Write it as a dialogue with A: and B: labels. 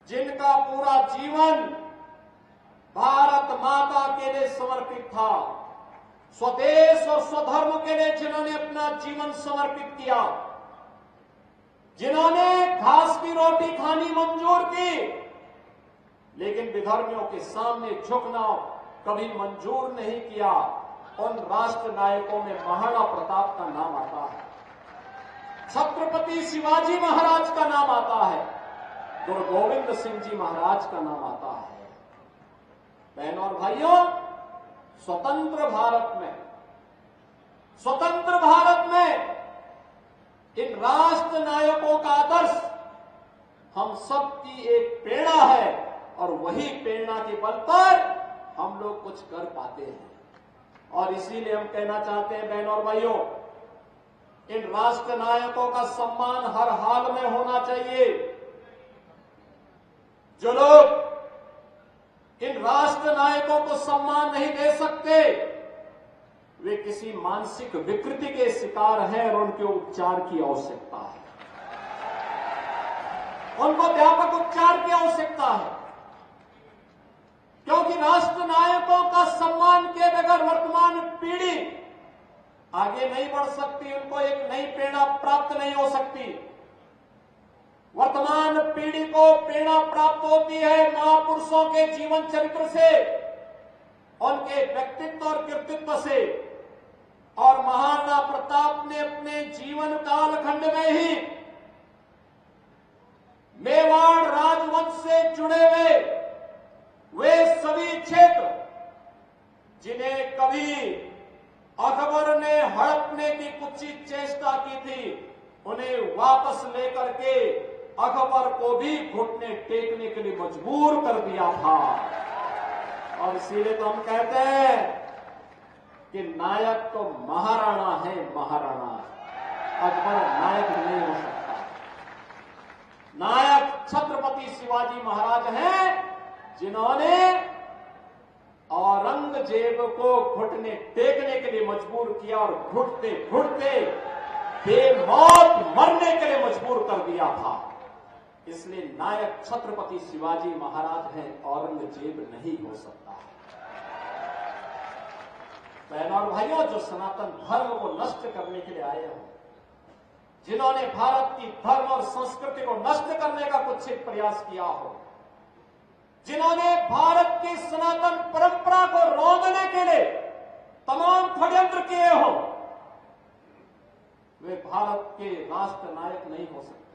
A: जिनका पूरा जीवन भारत माता के लिए समर्पित था, स्वदेश और स्वधर्म के लिए जिन्होंने अपना जीवन समर्पित किया, जिन्होंने घास की रोटी खानी मंजूर की, लेकिन विधर्मियों के सामने झुकना कभी मंजूर नहीं किया, उन राष्ट्र नायकों में महाराणा प्रताप का नाम आता है, छत्रपति शिवाजी महाराज का नाम आता है, गुरु गोविंद सिंह जी महाराज का नाम आता है। बहनों और भाइयों, स्वतंत्र भारत में इन राष्ट्र नायकों का आदर्श हम सबकी एक प्रेरणा है और वही प्रेरणा के बल पर हम लोग कुछ कर पाते हैं। और इसीलिए हम कहना चाहते हैं बहनों और भाइयों, इन राष्ट्र नायकों का सम्मान हर हाल में होना चाहिए। जो लोग इन राष्ट्र नायकों को सम्मान नहीं दे सकते, वे किसी मानसिक विकृति के शिकार हैं और उनके उपचार की आवश्यकता है, उनको व्यापक उपचार की आवश्यकता है, क्योंकि राष्ट्र नायकों का सम्मान के बगैर वर्तमान पीढ़ी आगे नहीं बढ़ सकती, उनको एक नई प्रेरणा प्राप्त नहीं हो सकती। वर्तमान पीढ़ी को प्रेरणा प्राप्त होती है महापुरुषों के जीवन चरित्र से, उनके व्यक्तित्व और कृतित्व से। और महाराणा प्रताप ने अपने जीवन कालखंड में ही मेवाड़ राजवंश से जुड़े हुए वे सभी क्षेत्र जिन्हें कभी अकबर ने हड़पने की कुत्सित चेष्टा की थी, उन्हें वापस लेकर के अकबर को भी घुटने टेकने के लिए मजबूर कर दिया था। और इसीलिए तो हम कहते हैं कि नायक तो महाराणा है, महाराणा, अकबर नायक नहीं हो सकता। नायक छत्रपति शिवाजी महाराज हैं, जिन्होंने औरंगजेब को घुटने टेकने के लिए मजबूर किया और घुटते घुटते बेमौत मरने के लिए मजबूर कर दिया था। इसलिए नायक छत्रपति शिवाजी महाराज हैं, औरंगजेब नहीं हो सकता। बहनों और भाइयों, जो सनातन धर्म को नष्ट करने के लिए आए हो, जिन्होंने भारत की धर्म और संस्कृति को नष्ट करने का कुत्सित प्रयास किया हो, जिन्होंने भारत की सनातन परंपरा को रौंदने के लिए तमाम षड्यंत्र किए हो, वे भारत के राष्ट्र नायक नहीं हो सकते।